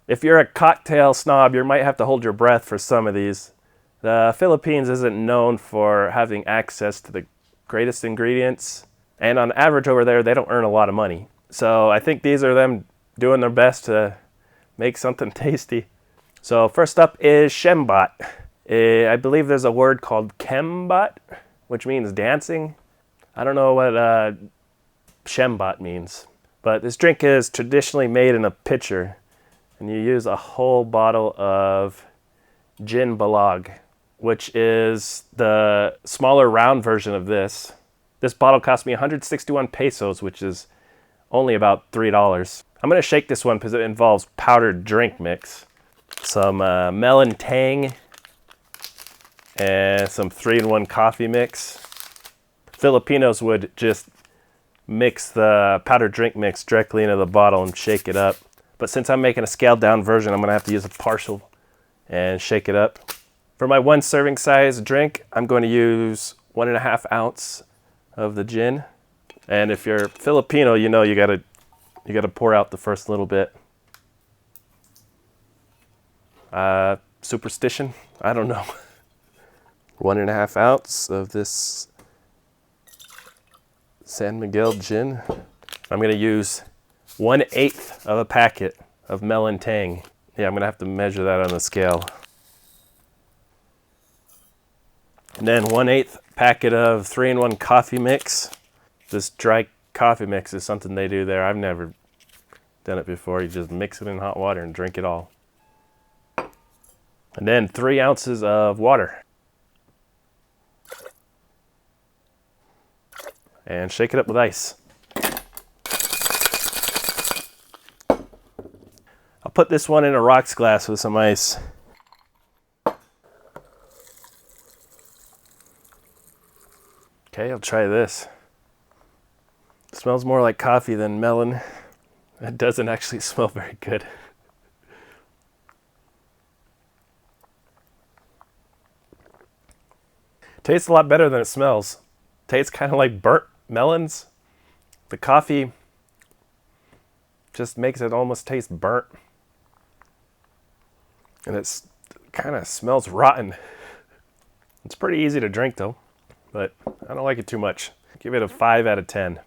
If you're a cocktail snob, you might have to hold your breath for some of these. The Philippines isn't known for having access to the greatest ingredients. And on average over there, they don't earn a lot of money. So I think these are them doing their best to make something tasty. So first up is Shembot. I believe there's a word called Chembot, which means dancing. I don't know what Shembot means. But this drink is traditionally made in a pitcher. And you use a whole bottle of gin balag, which is the smaller round version of this. This bottle cost me 161 pesos, which is only about $3. I'm going to shake this one because it involves powdered drink mix, some melon tang, and some 3-in-1 coffee mix. Filipinos would just mix the powdered drink mix directly into the bottle and shake it up. But since I'm making a scaled down version, I'm going to have to use a partial and shake it up. For my 1 serving size drink, I'm going to use 1.5 ounce of the gin. And if you're Filipino, you know you gotta pour out the first little bit. Superstition? I don't know. 1.5 ounce of this San Miguel gin. I'm gonna use 1/8 of a packet of melon tang. Yeah, I'm gonna have to measure that on the scale. And then 1/8 packet of 3-in-1 coffee mix. This dry coffee mix is something they do there. I've never done it before. You just mix it in hot water and drink it all. And then 3 ounces of water. And shake it up with ice. I'll put this one in a rocks glass with some ice. Okay, I'll try this. It smells more like coffee than melon. It doesn't actually smell very good. Tastes a lot better than it smells. Tastes kind of like burnt melons. The coffee just makes it almost taste burnt. And it kind of smells rotten. It's pretty easy to drink though, but I don't like it too much. Give it a 5 out of 10.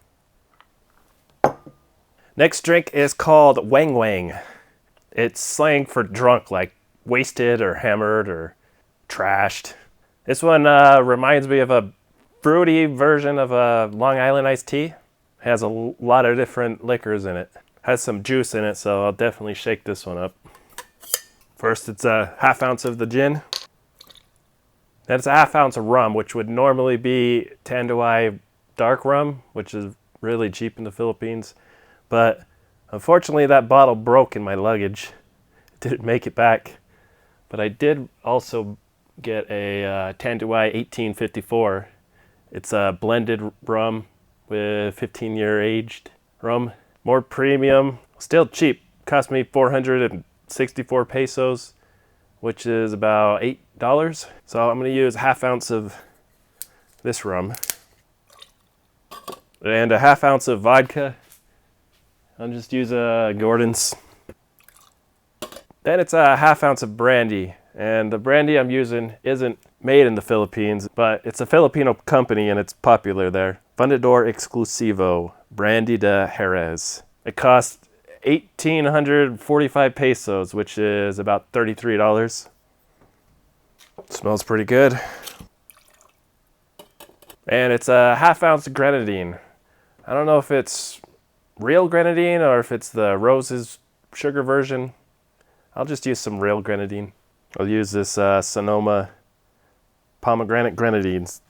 Next drink is called Weng Weng. It's slang for drunk, like wasted or hammered or trashed. This one reminds me of a fruity version of a Long Island iced tea. It has a lot of different liquors in it. Has some juice in it, so I'll definitely shake this one up. First, it's a 1/2 ounce of the gin. Then it's a 1/2 ounce of rum, which would normally be Tanduay dark rum, which is really cheap in the Philippines. But unfortunately, that bottle broke in my luggage. It didn't make it back. But I did also get a Tanduay 1854. It's a blended rum with 15-year aged rum. More premium, still cheap. Cost me 464 pesos, which is about $8. So I'm going to use 1/2 ounce of this rum and a 1/2 ounce of vodka. I'll just use a Gordon's. Then it's a 1/2 ounce of brandy. And the brandy I'm using isn't made in the Philippines, but it's a Filipino company and it's popular there. Fundador Exclusivo Brandy de Jerez. It costs 1,845 pesos, which is about $33. Smells pretty good. And it's a 1/2 ounce of grenadine. I don't know if it's real grenadine or if it's the Rose's sugar version. I'll just use some real grenadine. I'll use this Sonoma pomegranate grenadines.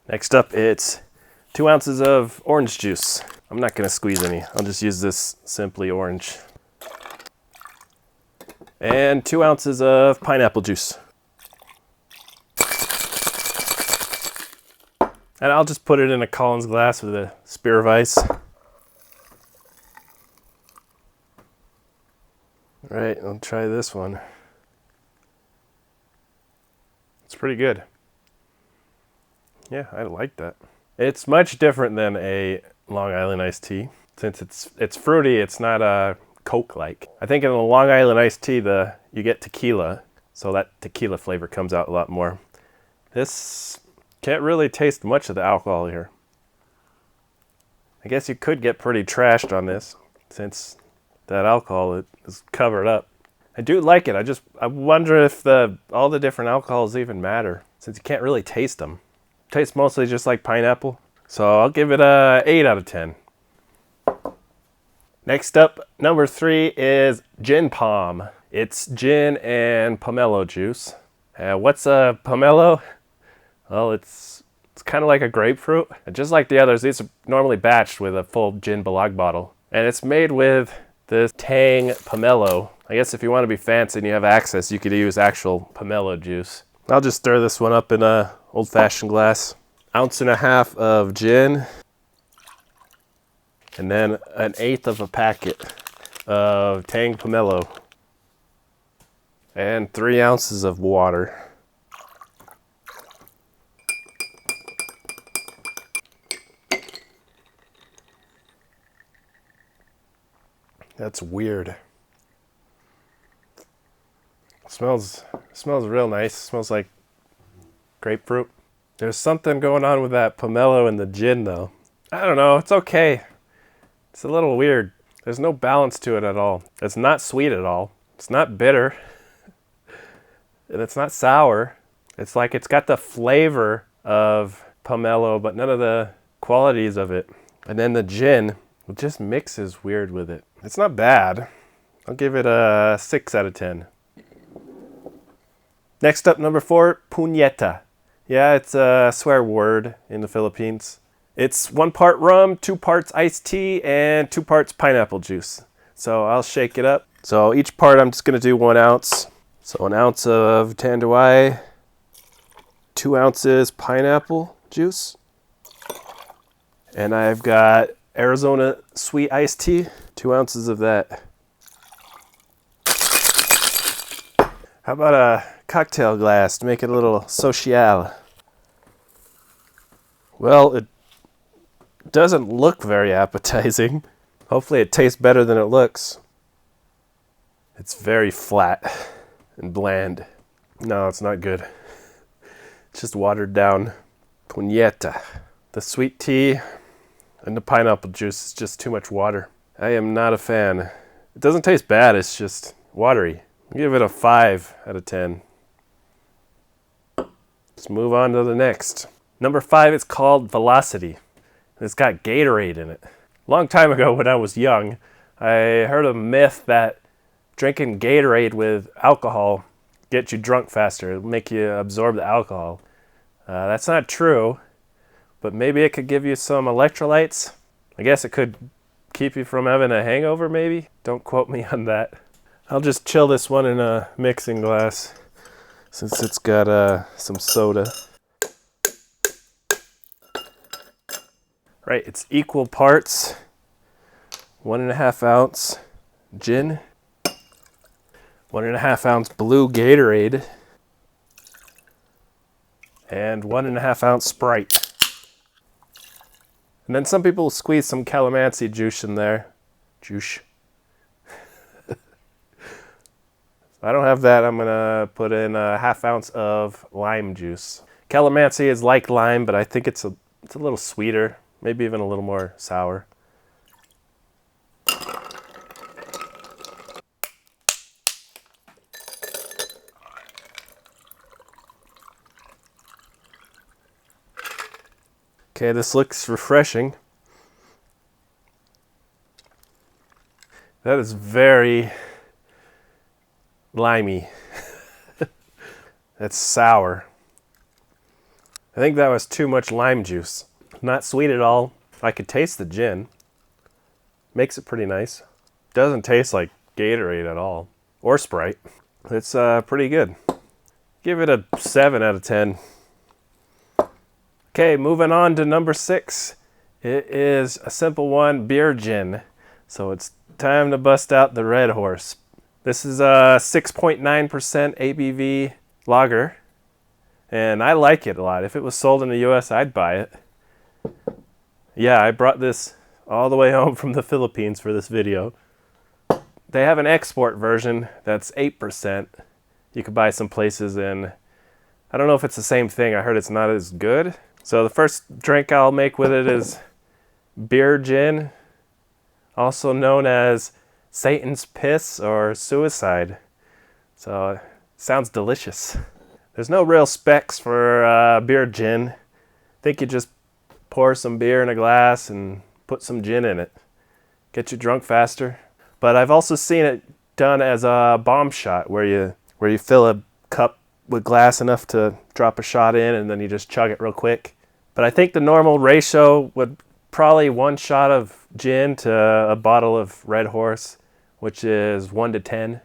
Next up, it's 2 ounces of orange juice. I'm not going to squeeze any. I'll just use this simply orange. And 2 ounces of pineapple juice. And I'll just put it in a Collins glass with a spear of ice. All right, I'll try this one. It's pretty good. Yeah, I like that. It's much different than a Long Island iced tea. Since it's fruity, it's not Coke-like. I think in the Long Island iced tea, you get tequila, so that tequila flavor comes out a lot more. This can't really taste much of the alcohol here. I guess you could get pretty trashed on this, since that alcohol is covered up. I do like it. I wonder if all the different alcohols even matter, since you can't really taste them. It tastes mostly just like pineapple, so I'll give it a 8 out of 10. Next up, number 3 is Gin Palm. It's gin and pomelo juice. What's a pomelo? Well, it's kind of like a grapefruit. And just like the others, these are normally batched with a full gin Balag bottle. And it's made with this Tang pomelo. I guess if you want to be fancy and you have access, you could use actual pomelo juice. I'll just stir this one up in a old-fashioned glass. 1.5 ounces of gin. And then 1/8 of a packet of Tang pomelo. And 3 ounces of water. That's weird. Smells real nice. Smells like grapefruit. There's something going on with that pomelo and the gin though. I don't know, it's okay. It's a little weird. There's no balance to it at all. It's not sweet at all. It's not bitter. And it's not sour. It's like it's got the flavor of pomelo, but none of the qualities of it. And then the gin, it just mixes weird with it. It's not bad. I'll give it a 6 out of 10. Next up, number 4, Punyeta. Yeah, it's a swear word in the Philippines. It's 1 part rum, 2 parts iced tea, and 2 parts pineapple juice. So I'll shake it up. So each part I'm just going to do 1 ounce. So 1 ounce of tanduay, 2 ounces pineapple juice. And I've got Arizona sweet iced tea, 2 ounces of that. How about a cocktail glass to make it a little social? Well, it doesn't look very appetizing. Hopefully it tastes better than it looks. It's very flat and bland. No, it's not good. It's just watered down. Punyeta. The sweet tea and the pineapple juice is just too much water. I am not a fan. It doesn't taste bad, it's just watery. I'll give it a 5 out of 10. Let's move on to the next. Number 5 is called Velocity. It's got Gatorade in it. A long time ago when I was young, I heard a myth that drinking Gatorade with alcohol gets you drunk faster. It'll make you absorb the alcohol. That's not true, but maybe it could give you some electrolytes. I guess it could keep you from having a hangover, maybe. Don't quote me on that. I'll just chill this one in a mixing glass since it's got some soda. Right, it's equal parts. 1.5 ounce gin, 1.5 ounce blue Gatorade, and 1.5 ounce Sprite. And then some people squeeze some calamansi juice in there. Juice. I don't have that. I'm gonna put in a 1/2 ounce of lime juice. Calamansi is like lime, but I think it's a little sweeter, maybe even a little more sour. Okay, this looks refreshing. That is very limey. That's sour. I think that was too much lime juice. Not sweet at all. I could taste the gin. Makes it pretty nice. Doesn't taste like Gatorade at all. Or Sprite. It's pretty good. Give it a 7 out of 10. Okay, moving on to number 6. It is a simple one, beer gin. So it's time to bust out the Red Horse. This is a 6.9% ABV lager, and I like it a lot. If it was sold in the US, I'd buy it. Yeah, I brought this all the way home from the Philippines for this video. They have an export version that's 8%. You could buy some places, and I don't know if it's the same thing. I heard it's not as good. So the first drink I'll make with it is beer gin, also known as Satan's piss or suicide. So it sounds delicious. There's no real specs for beer gin. I think you just pour some beer in a glass and put some gin in it. Get you drunk faster. But I've also seen it done as a bomb shot where you fill a cup with glass enough to drop a shot in and then you just chug it real quick. But I think the normal ratio would probably 1 shot of gin to a bottle of Red Horse, which is 1 to 10.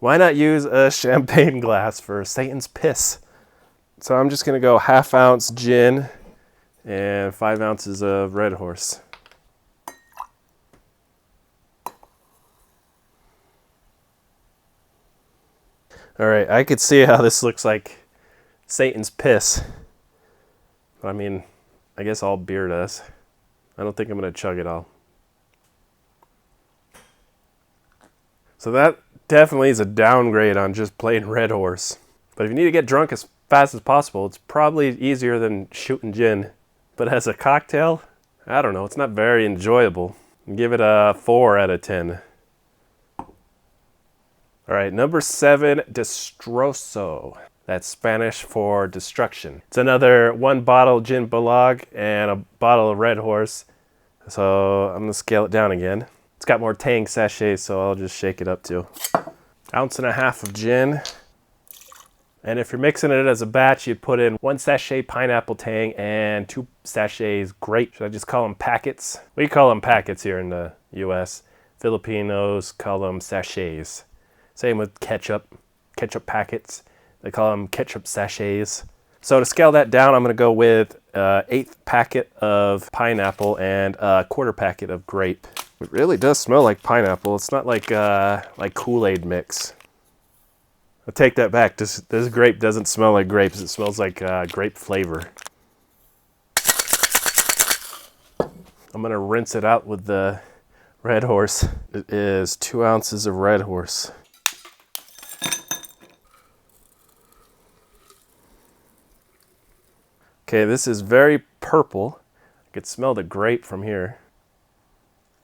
Why not use a champagne glass for Satan's piss? So I'm just gonna go 1/2 ounce gin and 5 ounces of Red Horse. All right, I could see how this looks like Satan's piss. I mean, I guess all beer does. I don't think I'm gonna chug it all. So that definitely is a downgrade on just plain Red Horse. But if you need to get drunk as fast as possible, it's probably easier than shooting gin. But as a cocktail, I don't know, it's not very enjoyable. I'll give it a 4 out of 10. All right, number 7, Destroso. That's Spanish for destruction. It's another 1 bottle gin Balag and a bottle of Red Horse. So I'm gonna scale it down again. It's got more tang sachets, so I'll just shake it up too. 1.5 ounces of gin. And if you're mixing it as a batch, you'd put in 1 sachet pineapple tang and 2 sachets grape. Should I just call them packets? We call them packets here in the US. Filipinos call them sachets. Same with ketchup packets. They call them ketchup sachets. So to scale that down, I'm gonna go with 1/8 packet of pineapple and a 1/4 packet of grape. It really does smell like pineapple. It's not like Kool-Aid mix. I'll take that back. This grape doesn't smell like grapes. It smells like grape flavor. I'm gonna rinse it out with the Red Horse. It is 2 ounces of Red Horse. Okay, this is very purple. I could smell the grape from here.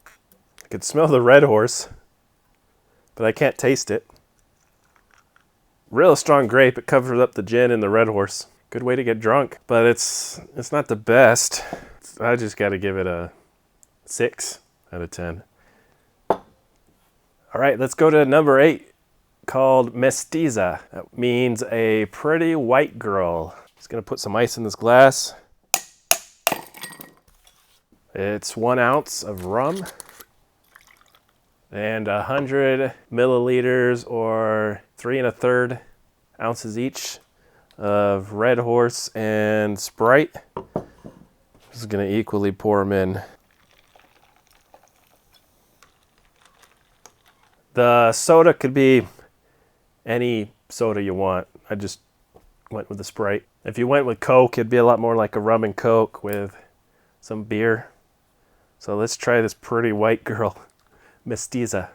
I could smell the Red Horse, but I can't taste it. Real strong grape. It covers up the gin and the Red Horse. Good way to get drunk, but it's not the best. I just got to give it a 6 out of 10. All right, let's go to number 8, called Mestiza. That means a pretty white girl. Just gonna put some ice in this glass. It's 1 ounce of rum and 100 milliliters or 3 1/3 ounces each of Red Horse and Sprite. Just gonna equally pour them in. The soda could be any soda you want. I just went with the Sprite. If you went with Coke, it'd be a lot more like a rum and Coke with some beer. So let's try this pretty white girl, Mestiza.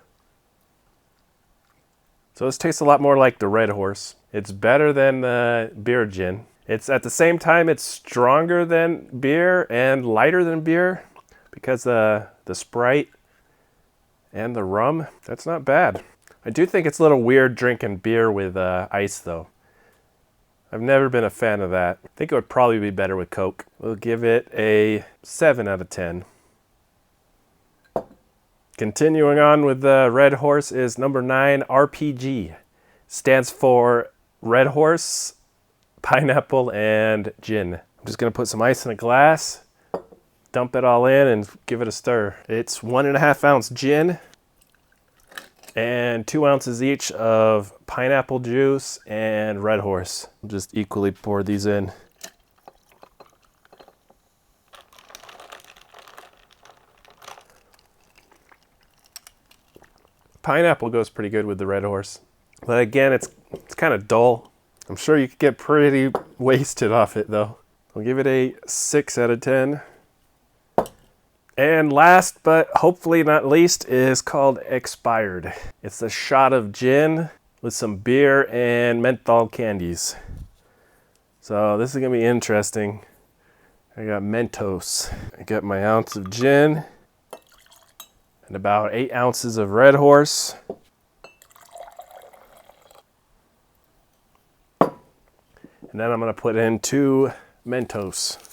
So this tastes a lot more like the Red Horse. It's better than the beer gin. It's at the same time, it's stronger than beer and lighter than beer because the Sprite and the rum, that's not bad. I do think it's a little weird drinking beer with ice though. I've never been a fan of that. I think it would probably be better with Coke. We'll give it a 7 out of 10. Continuing on with the Red Horse is number 9, RPG. Stands for Red Horse, Pineapple, and Gin. I'm just gonna put some ice in a glass, dump it all in, and give it a stir. It's 1.5 ounce gin and 2 ounces each of pineapple juice and Red Horse. I'll just equally pour these in. Pineapple goes pretty good with the Red Horse, but again, it's kind of dull. I'm sure you could get pretty wasted off it though. I'll give it a 6 out of 10. And last but hopefully not least is called Expired. It's a shot of gin with some beer and menthol candies. So this is gonna be interesting. I got Mentos. I got my ounce of gin and about 8 ounces of Red Horse. And then I'm gonna put in 2 Mentos.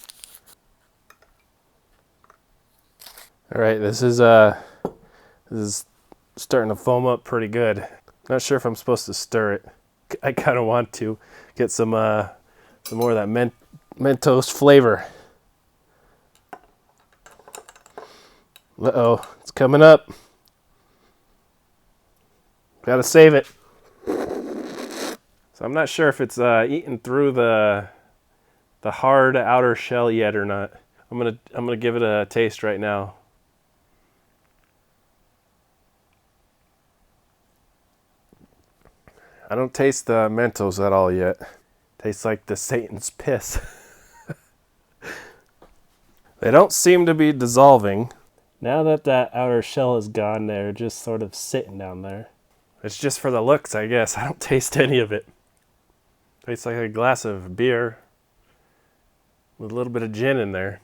All right, this is starting to foam up pretty good. Not sure if I'm supposed to stir it. I kind of want to get some more of that Mentos flavor. Uh-oh, it's coming up. Gotta save it. So I'm not sure if it's eaten through the hard outer shell yet or not. I'm gonna give it a taste right now. I don't taste the Mentos at all yet. Tastes like the Satan's piss. They don't seem to be dissolving. Now that that outer shell is gone, they're just sort of sitting down there. It's just for the looks, I guess. I don't taste any of it. Tastes like a glass of beer with a little bit of gin in there.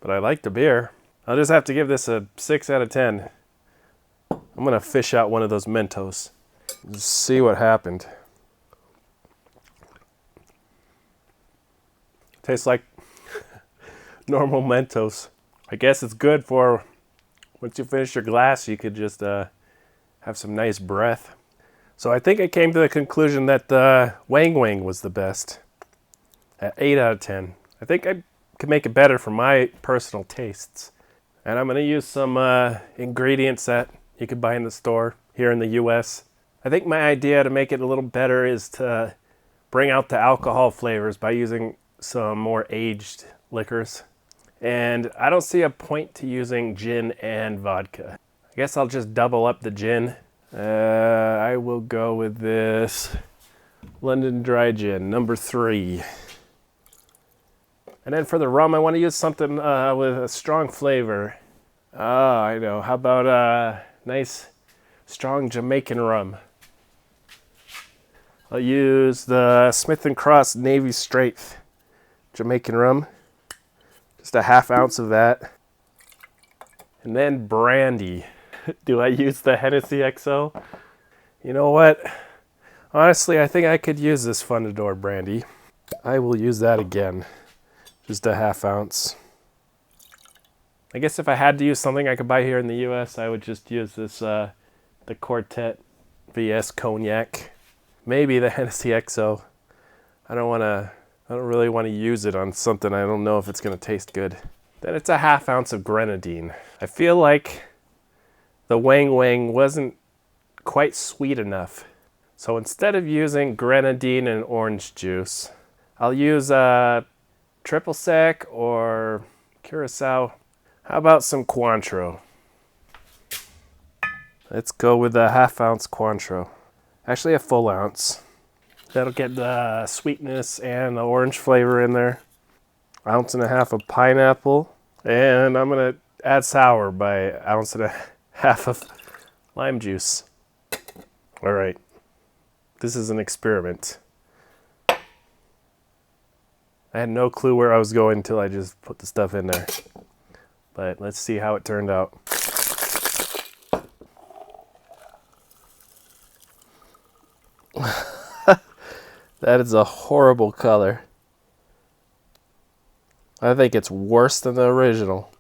But I like the beer. I'll just have to give this a 6 out of 10. I'm gonna fish out one of those Mentos. Just see what happened. Tastes like normal Mentos. I guess it's good for once you finish your glass, you could just have some nice breath. So I think I came to the conclusion that the Weng Weng was the best at 8 out of 10. I think I could make it better for my personal tastes. And I'm going to use some ingredients that you could buy in the store here in the US. I think my idea to make it a little better is to bring out the alcohol flavors by using some more aged liquors. And I don't see a point to using gin and vodka. I guess I'll just double up the gin. I will go with this London Dry Gin, number 3. And then for the rum, I want to use something with a strong flavor. I know. How about a nice, strong Jamaican rum? I'll use the Smith & Cross Navy Strength Jamaican rum. Just a ½ ounce of that. And then brandy. Do I use the Hennessy XO? You know what? Honestly, I think I could use this Fundador brandy. I will use that again. Just a ½ ounce. I guess if I had to use something I could buy here in the US, I would just use this, the Quartet VS Cognac. Maybe the Hennessy XO. I don't really want to use it on something I don't know if it's going to taste good. Then it's a ½ ounce of grenadine. I feel like the Weng Weng wasn't quite sweet enough. So instead of using grenadine and orange juice, I'll use triple sec or curacao. How about some Cointreau? Let's go with a ½ ounce Cointreau. Actually a full ounce. That'll get the sweetness and the orange flavor in there. 1.5 ounces of pineapple. And I'm gonna add sour by 1.5 ounces of lime juice. All right, this is an experiment. I had no clue where I was going until I just put the stuff in there. But let's see how it turned out. That is a horrible color. I think it's worse than the original.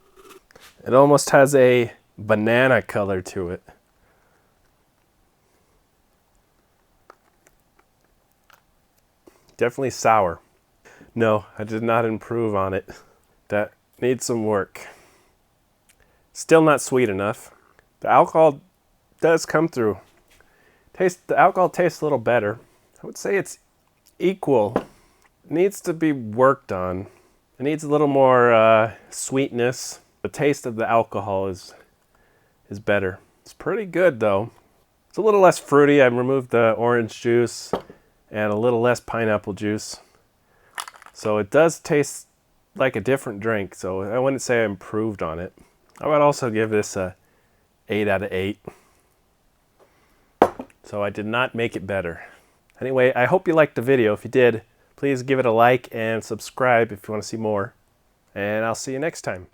It almost has a banana color to it. Definitely sour. No, I did not improve on it. That needs some work. Still not sweet enough. The alcohol does come through. The alcohol tastes a little better. I would say it's equal. It needs to be worked on. It needs a little more sweetness. The taste of the alcohol is better. It's pretty good though. It's a little less fruity. I removed the orange juice and a little less pineapple juice. So it does taste like a different drink, so I wouldn't say I improved on it. I would also give this a 8 out of 8. So I did not make it better. Anyway, I hope you liked the video. If you did, please give it a like and subscribe if you want to see more. And I'll see you next time.